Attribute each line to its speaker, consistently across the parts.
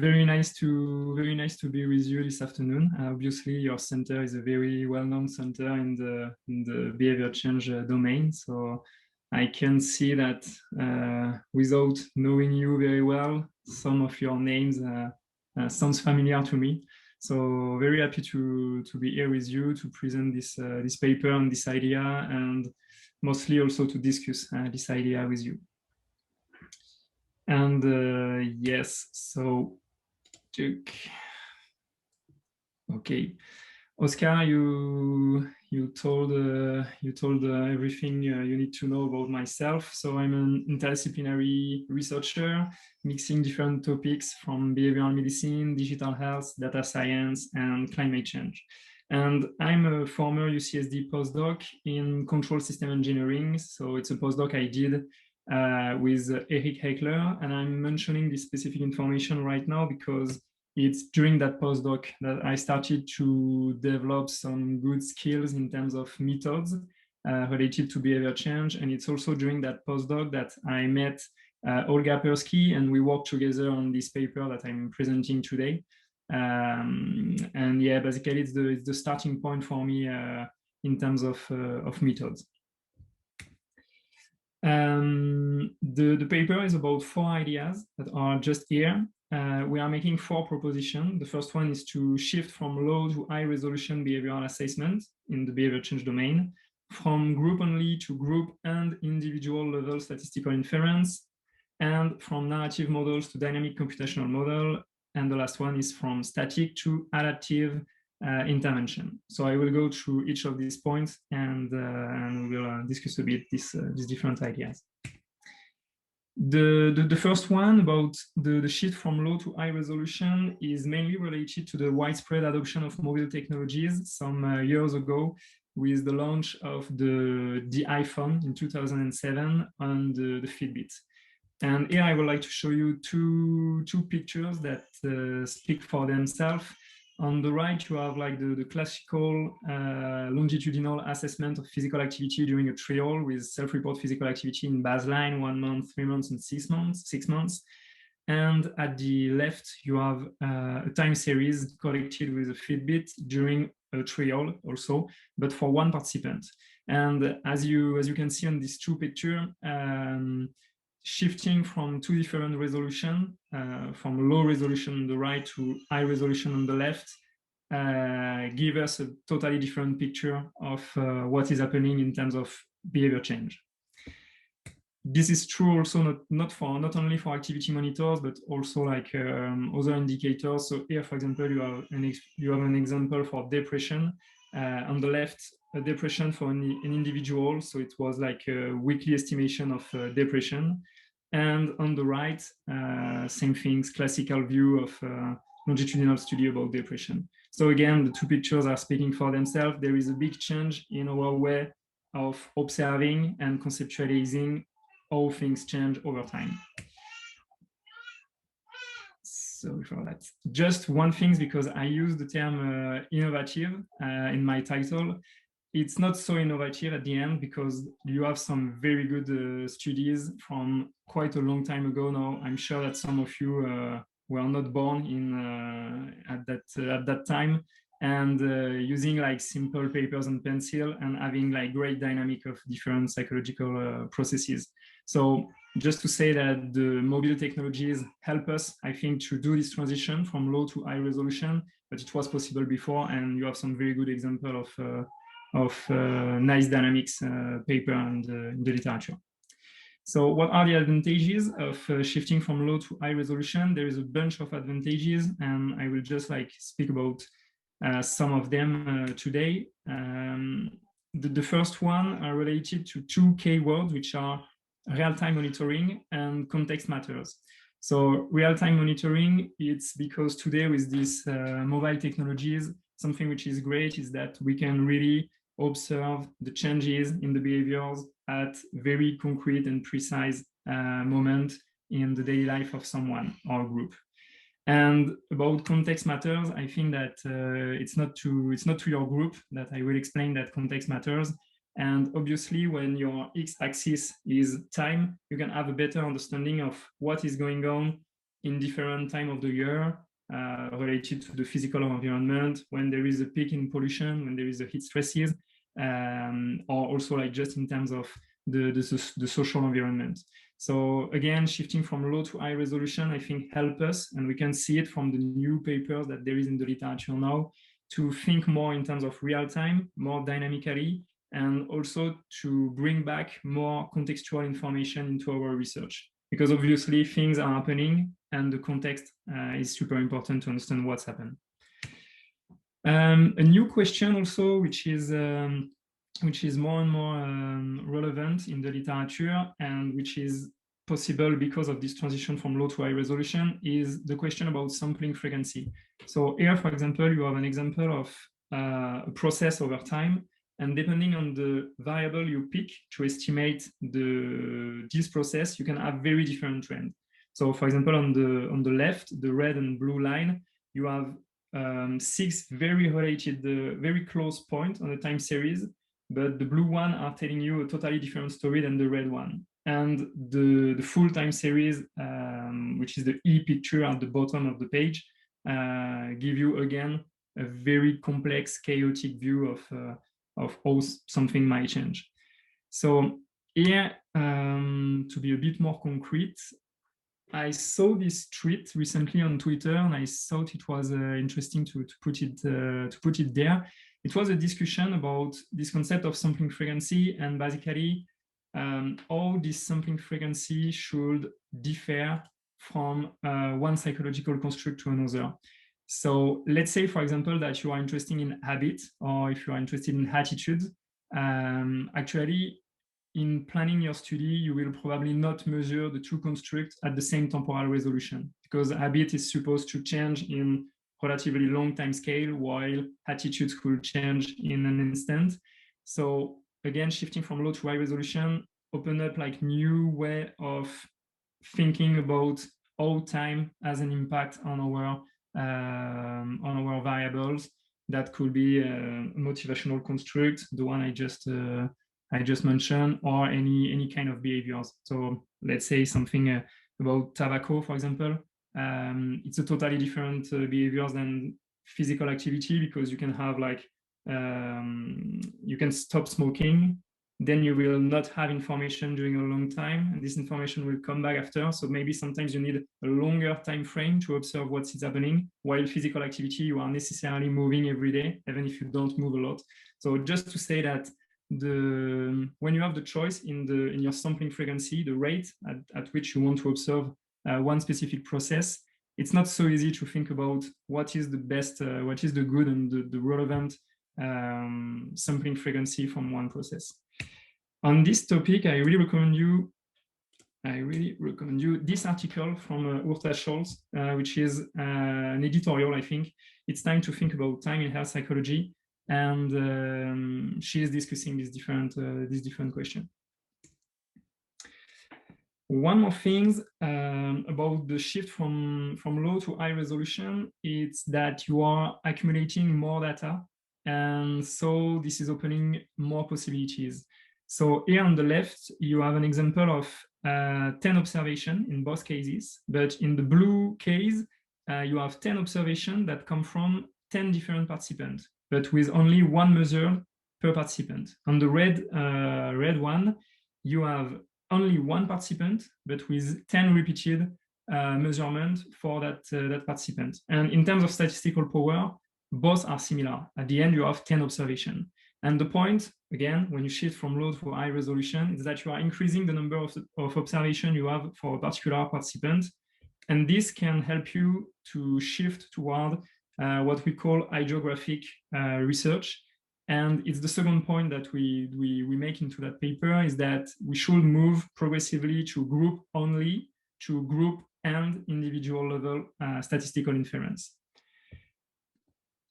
Speaker 1: Very nice to be with you this afternoon. Obviously, your center is a very well-known center in the behavior change domain. So I can see that without knowing you very well, some of your names sounds familiar to me. So very happy to be here with you to present this paper and this idea, and mostly also to discuss this idea with you. And yes, so okay, Oscar, you told everything you need to know about myself. So I'm an interdisciplinary researcher, mixing different topics from behavioral medicine, digital health, data science, and climate change. And I'm a former UCSD postdoc in control system engineering. So it's a postdoc I did with Eric Heckler, and I'm mentioning this specific information right now because it's during that postdoc that I started to develop some good skills in terms of methods related to behavior change. And it's also during that postdoc that I met Olga Persky, and we worked together on this paper that I'm presenting today. And yeah, basically it's the starting point for me in terms of methods. The paper is about 4 ideas that are just here. We are making 4 propositions. The first one is to shift from low to high resolution behavioral assessment in the behavior change domain, from group only to group and individual level statistical inference, and from narrative models to dynamic computational model. And the last one is from static to adaptive intervention. So I will go through each of these points, and we will discuss a bit these different ideas. The first one about the shift from low to high resolution is mainly related to the widespread adoption of mobile technologies some years ago, with the launch of the iPhone in 2007 and the Fitbit. And here I would like to show you two pictures that speak for themselves. On the right, you have like the classical longitudinal assessment of physical activity during a trial with self-report physical activity in baseline, 1 month, 3 months, and 6 months. And at the left, you have a time series collected with a Fitbit during a trial also, but for one participant. And as you can see on these 2 pictures, shifting from 2 different resolution, from low resolution on the right to high resolution on the left, give us a totally different picture of what is happening in terms of behavior change. This is true also not only for activity monitors, but also like other indicators. So here, for example, you have an example for depression. On the left, a depression for an individual. So it was like a weekly estimation of depression. And on the right, same things, classical view of longitudinal study about depression. So again, the 2 pictures are speaking for themselves. There is a big change in our way of observing and conceptualizing how things change over time. Sorry for that. Just one thing, because I use the term innovative in my title. It's not so innovative at the end, because you have some very good studies from quite a long time ago now. I'm sure that some of you were not born at that time, and using like simple papers and pencil and having like great dynamic of different psychological processes. So just to say that the mobile technologies help us, I think, to do this transition from low to high resolution, but it was possible before, and you have some very good example of nice dynamics paper and in the literature. So what are the advantages of shifting from low to high resolution? There is a bunch of advantages, and I will just like speak about some of them today. The first one are related to 2 keywords, which are real-time monitoring and context matters. So real-time monitoring, it's because today with these mobile technologies, something which is great is that we can really observe the changes in the behaviors at very concrete and precise moment in the daily life of someone or group. And about context matters, I think that it's not to your group that I will explain that context matters. And obviously, when your x-axis is time, you can have a better understanding of what is going on in different time of the year related to the physical environment, when there is a peak in pollution, when there is a heat stresses, or also like just in terms of the social environment. So again, shifting from low to high resolution, I think help us, and we can see it from the new papers that there is in the literature now, to think more in terms of real time, more dynamically, and also to bring back more contextual information into our research. Because obviously things are happening and the context is super important to understand what's happened. A new question also, which is more and more relevant in the literature, and which is possible because of this transition from low to high resolution, is the question about sampling frequency. So here, for example, you have an example of a process over time, and depending on the variable you pick to estimate this process, you can have very different trends. So for example, on the left, the red and blue line, you have 6 very related, very close points on the time series, but the blue one are telling you a totally different story than the red one. And the full time series, which is the E picture at the bottom of the page, give you again a very complex, chaotic view of how something might change. So here, to be a bit more concrete, I saw this tweet recently on Twitter, and I thought it was interesting to put it there. It was a discussion about this concept of sampling frequency, and basically how this sampling frequency should differ from one psychological construct to another. So let's say, for example, that you are interested in habit, or if you are interested in attitudes. Actually, in planning your study, you will probably not measure the two constructs at the same temporal resolution, because habit is supposed to change in relatively long time scale, while attitudes could change in an instant. So again, shifting from low to high resolution open up like new way of thinking about how time has an impact on our variables. That could be a motivational construct, the one I just mentioned, or any kind of behaviors. So let's say something about tobacco, for example. It's a totally different behaviors than physical activity, because you can have like you can stop smoking, then you will not have information during a long time, and this information will come back after. So maybe sometimes you need a longer time frame to observe what is happening, while physical activity, you are necessarily moving every day, even if you don't move a lot. So just to say that when you have the choice in your sampling frequency, the rate at which you want to observe one specific process, it's not so easy to think about what is the best, what is the good and the relevant sampling frequency from one process. On this topic, I really recommend you this article from Urta Scholz, which is an editorial, I think. It's time to think about time in health psychology, and she is discussing this different question. One more thing about the shift from low to high resolution, it's that you are accumulating more data, and so this is opening more possibilities. So here on the left, you have an example of 10 observations in both cases, but in the blue case, you have 10 observations that come from 10 different participants, but with only one measure per participant. On the red one, you have only one participant, but with 10 repeated measurements for that participant. And in terms of statistical power, both are similar. At the end, you have 10 observations. And the point, again, when you shift from low to high resolution, is that you are increasing the number of observations you have for a particular participant. And this can help you to shift toward what we call hagiographic research. And it's the second point that we make into that paper, is that we should move progressively to group only, to group and individual level statistical inference.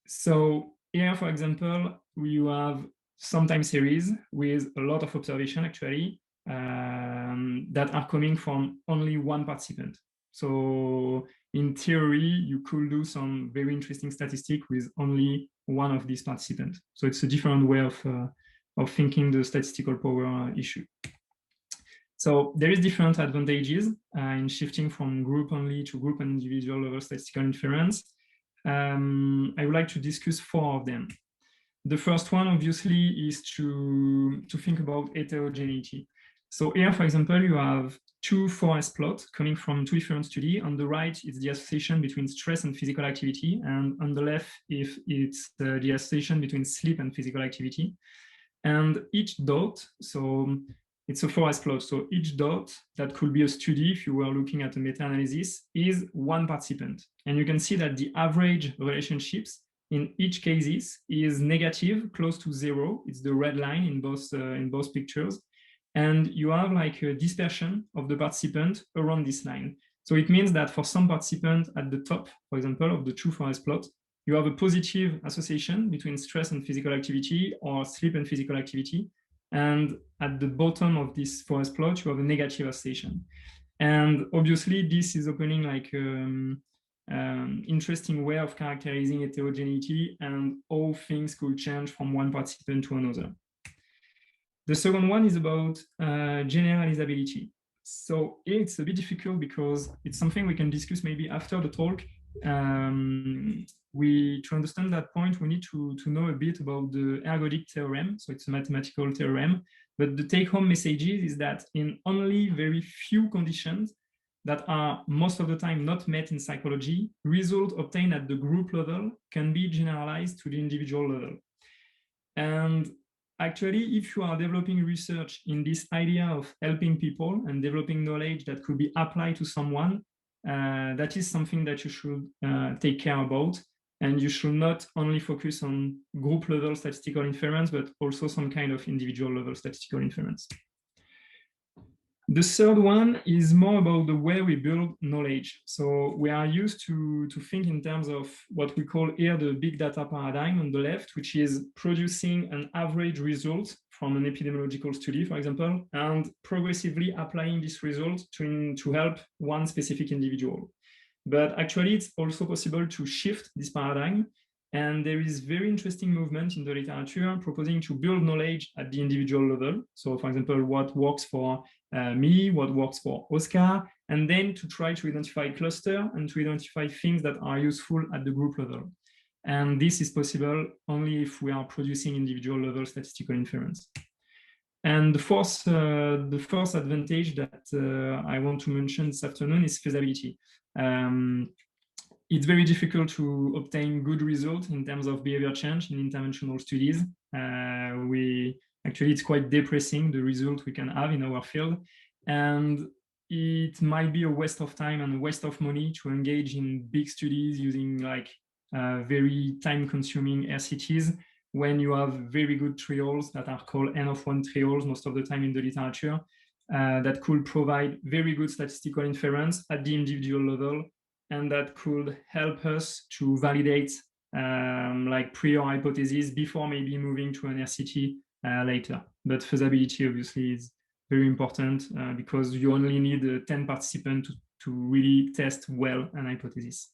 Speaker 1: So here, for example, you have some time series with a lot of observation actually that are coming from only one participant. So in theory, you could do some very interesting statistic with only one of these participants. So it's a different way of thinking the statistical power issue. So there is different advantages in shifting from group only to group and individual level statistical inference. I would like to discuss 4 of them. The first one, obviously, is to think about heterogeneity. So here, for example, you have 2 forest plots coming from 2 different studies. On the right, it's the association between stress and physical activity. And on the left, if it's the association between sleep and physical activity. And each dot, so it's a forest plot. So each dot that could be a study, if you were looking at a meta-analysis, is 1 participant. And you can see that the average relationships in each cases is negative, close to 0. It's the red line in both pictures. And you have like a dispersion of the participant around this line. So it means that for some participant at the top, for example, of the 2 forest plot, you have a positive association between stress and physical activity or sleep and physical activity. And at the bottom of this forest plot, you have a negative association. And obviously, this is opening like interesting way of characterizing heterogeneity and how things could change from one participant to another. The second one is about generalizability. So it's a bit difficult because it's something we can discuss maybe after the talk. To understand that point, we need to know a bit about the ergodic theorem. So it's a mathematical theorem, but the take-home message is that in only very few conditions that are most of the time not met in psychology, results obtained at the group level can be generalized to the individual level. And actually, if you are developing research in this idea of helping people and developing knowledge that could be applied to someone, that is something that you should take care about. And you should not only focus on group level statistical inference, but also some kind of individual level statistical inference. The third one is more about the way we build knowledge. So we are used to think in terms of what we call here the big data paradigm on the left, which is producing an average result from an epidemiological study, for example, and progressively applying this result to help one specific individual. But actually, it's also possible to shift this paradigm. And there is very interesting movement in the literature proposing to build knowledge at the individual level. So for example, what works for me, what works for Oscar, and then to try to identify cluster and to identify things that are useful at the group level. And this is possible only if we are producing individual level statistical inference. And the fourth advantage that I want to mention this afternoon is feasibility. It's very difficult to obtain good results in terms of behavior change in interventional studies. Actually, it's quite depressing, the result we can have in our field. And it might be a waste of time and a waste of money to engage in big studies using like very time-consuming RCTs when you have very good trials that are called N-of-1 trials most of the time in the literature that could provide very good statistical inference at the individual level, and that could help us to validate like prior hypotheses before maybe moving to an RCT later. But feasibility obviously is very important because you only need 10 participants to really test well an hypothesis.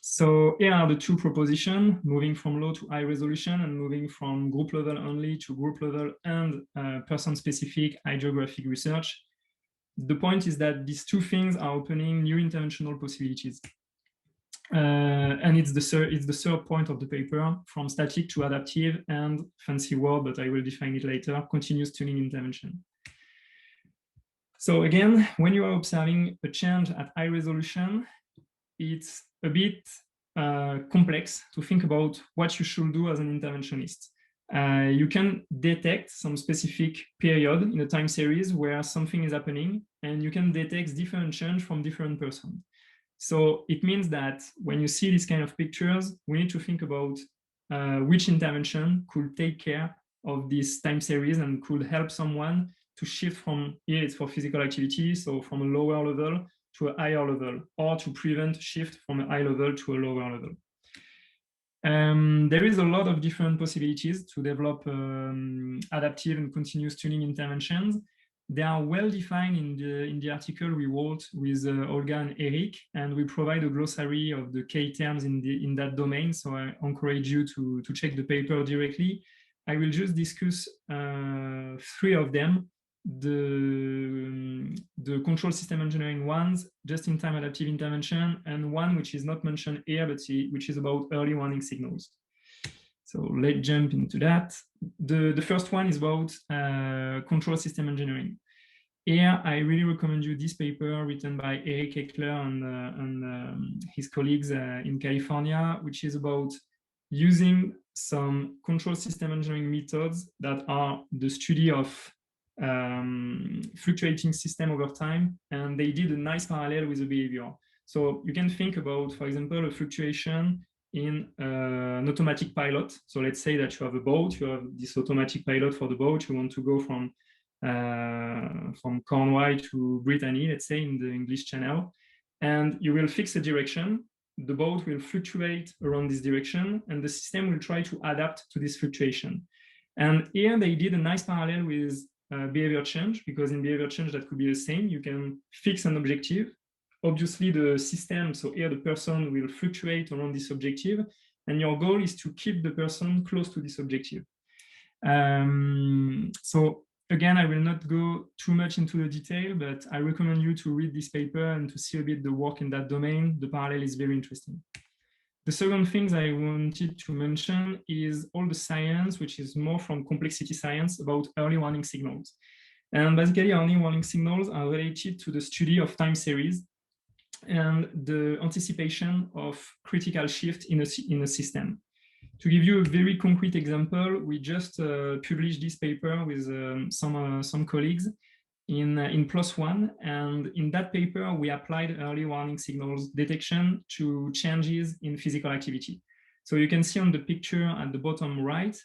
Speaker 1: So here are the 2 propositions, moving from low to high resolution and moving from group level only to group level and person-specific high geographic research. The point is that these 2 things are opening new interventional possibilities. And it's the third point of the paper, from static to adaptive, and fancy word, but I will define it later, continuous tuning intervention. So again, when you are observing a change at high resolution, it's a bit complex to think about what you should do as an interventionist. You can detect some specific period in a time series where something is happening, and you can detect different change from different persons. So it means that when you see these kind of pictures, we need to think about which intervention could take care of this time series and could help someone to shift from, here it's for physical activity, so from a lower level to a higher level, or to prevent shift from a high level to a lower level. There is a lot of different possibilities to develop adaptive and continuous tuning interventions. They are well defined in the article we wrote with Olga and Eric, and we provide a glossary of the key terms in that domain. So I encourage you to check the paper directly. I will just discuss 3 of them. the control system engineering ones, just-in-time adaptive intervention, and one which is not mentioned here, but which is about early warning signals. So let's jump into that. The first one is about control system engineering. Here, I really recommend you this paper written by Eric Eckler and his colleagues in California, which is about using some control system engineering methods that are the study of fluctuating system over time. And they did a nice parallel with the behavior. So you can think about, for example, a fluctuation in an automatic pilot. So let's say that you have a boat, you have this automatic pilot for the boat, you want to go from Cornwall to Brittany, let's say, in the English Channel, and you will fix a direction. The boat will fluctuate around this direction, and the system will try to adapt to this fluctuation. And here they did a nice parallel with behavior change, because in behavior change that could be the same. You can fix an objective. Obviously, the system, so here the person will fluctuate around this objective, and your goal is to keep the person close to this objective. So again, I will not go too much into the detail, but I recommend you to read this paper and to see a bit the work in that domain. The parallel is very interesting. The second thing I wanted to mention is all the science, which is more from complexity science about early warning signals. And basically, early warning signals are related to the study of time series and the anticipation of critical shift in a system. To give you a very concrete example, we just published this paper with some colleagues in PLOS ONE, and in that paper we applied early warning signals detection to changes in physical activity. So you can see on the picture at the bottom right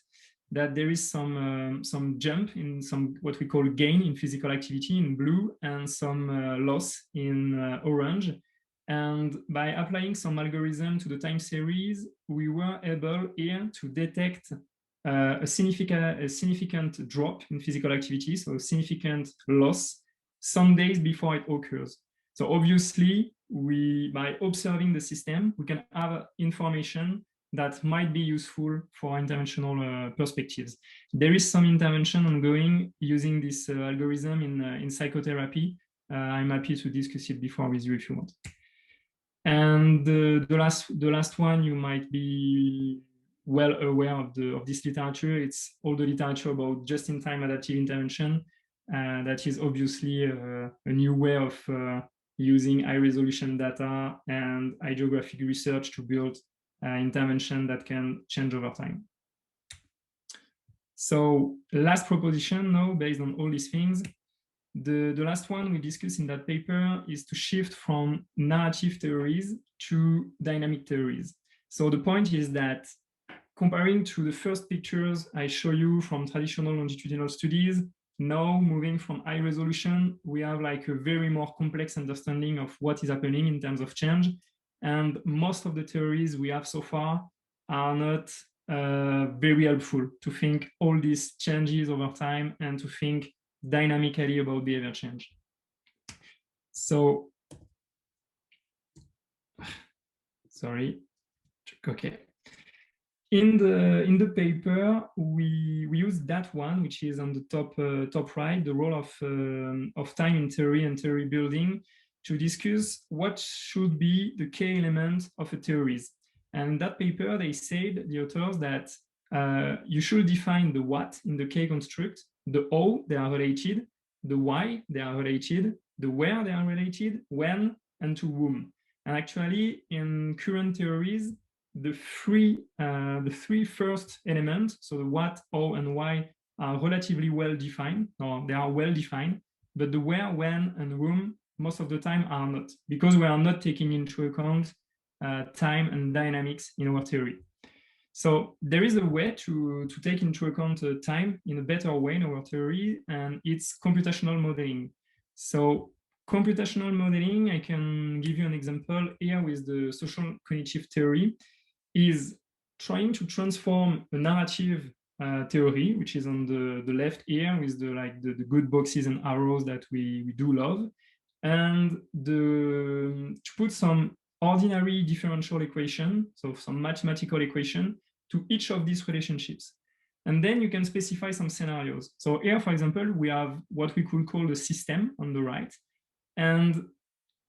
Speaker 1: that there is some jump in some what we call gain in physical activity in blue, and some loss in orange. And by applying some algorithm to the time series, we were able here to detect a significant drop in physical activity, so a significant loss, some days before it occurs. So obviously, by observing the system, we can have information that might be useful for interventional perspectives. There is some intervention ongoing using this algorithm in psychotherapy. I'm happy to discuss it before with you if you want. And the last one, you might be well aware of this literature. It's all the literature about just-in-time adaptive intervention. That is obviously a new way of using high-resolution data and hydrographic research to build intervention that can change over time. So last proposition now, based on all these things, the last one we discussed in that paper is to shift from narrative theories to dynamic theories. So the point is that comparing to the first pictures I show you from traditional longitudinal studies, now moving from high resolution, we have like a very more complex understanding of what is happening in terms of change. And most of the theories we have so far are not very helpful to think all these changes over time and to think dynamically about behavior change. So, sorry, okay. In the paper, we use that one, which is on the top right, the role of time in theory and theory building, to discuss what should be the key element of a theories. And in that paper, they said, the authors, that you should define the what in the K construct, the how they are related, the why they are related, the where they are related, when, and to whom. And actually, in current theories, the three first elements, so the what, how, and why, are relatively well defined, or they are well defined, but the where, when, and whom most of the time are not, because we are not taking into account time and dynamics in our theory. So there is a way to take into account time in a better way in our theory, and it's computational modeling. So computational modeling, I can give you an example here with the social cognitive theory, is trying to transform a narrative theory, which is on the left here with the good boxes and arrows that we do love, and to put some ordinary differential equation, so some mathematical equation, to each of these relationships. And then you can specify some scenarios. So here, for example, we have what we could call the system on the right. And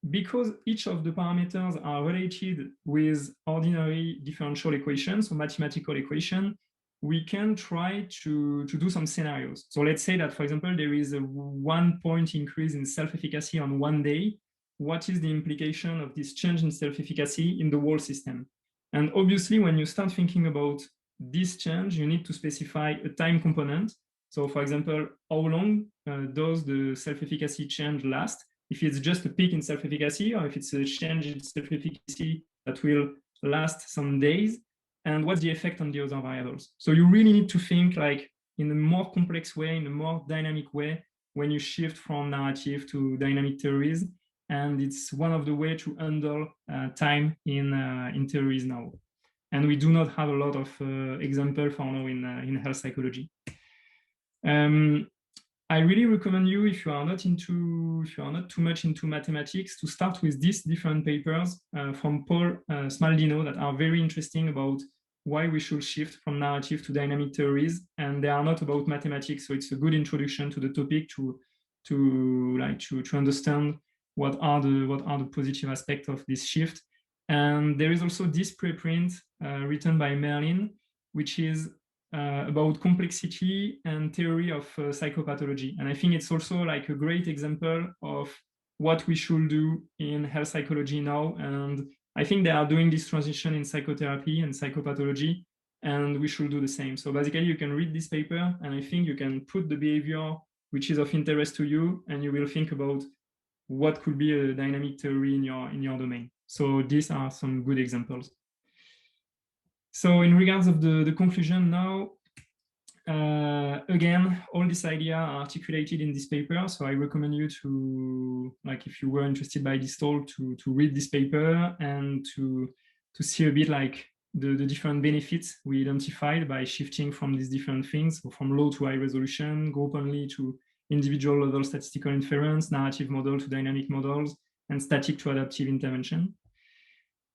Speaker 1: because each of the parameters are related with ordinary differential equations, so mathematical equation, we can try to do some scenarios. So let's say that, for example, there is a 1 point increase in self-efficacy on one day. What is the implication of this change in self-efficacy in the whole system? And obviously, when you start thinking about this change, you need to specify a time component. So for example, how long does the self-efficacy change last? If it's just a peak in self-efficacy, or if it's a change in self-efficacy that will last some days, and what's the effect on the other variables? So you really need to think like in a more complex way, in a more dynamic way, when you shift from narrative to dynamic theories. And it's one of the ways to handle time in theories now. And we do not have a lot of example for now in health psychology. I really recommend you, if you are not too much into mathematics, to start with these different papers from Paul Smaldino that are very interesting about why we should shift from narrative to dynamic theories, and they are not about mathematics, so it's a good introduction to the topic to understand what are the positive aspects of this shift. And there is also this preprint written by Merlin, which is about complexity and theory of psychopathology. And I think it's also like a great example of what we should do in health psychology now. And I think they are doing this transition in psychotherapy and psychopathology, and we should do the same. So basically, you can read this paper, and I think you can put the behavior which is of interest to you, and you will think about what could be a dynamic theory in your domain. So these are some good examples. So in regards of the conclusion now, again, all these ideas are articulated in this paper. So I recommend you to, like, if you were interested by this talk, to read this paper and to see a bit like the different benefits we identified by shifting from these different things, so from low to high resolution, group only to individual level statistical inference, narrative model to dynamic models, and static to adaptive intervention.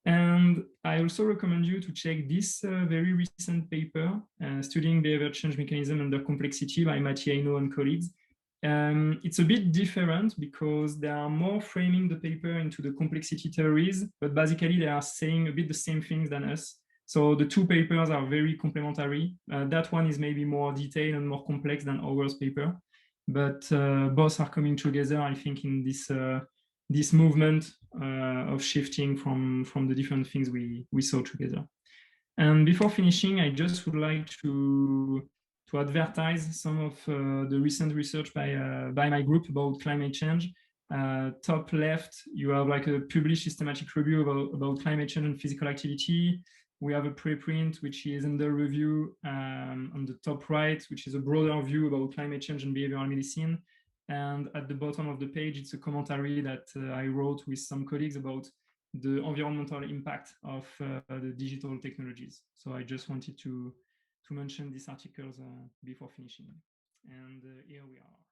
Speaker 1: And I also recommend you to check this very recent paper, Studying Behavior Change Mechanism Under Complexity by Mattiaino and colleagues. It's a bit different because they are more framing the paper into the complexity theories, but basically they are saying a bit the same things than us. So the two papers are very complementary. That one is maybe more detailed and more complex than ours paper, but both are coming together, I think, in this movement of shifting from the different things we saw together. And before finishing, I just would like to advertise some of the recent research by my group about climate change. Top left, you have like a published systematic review about climate change and physical activity. We have a preprint, which is under review on the top right, which is a broader view about climate change and behavioral medicine. And at the bottom of the page, it's a commentary that I wrote with some colleagues about the environmental impact of the digital technologies. So I just wanted to mention these articles before finishing. And here we are.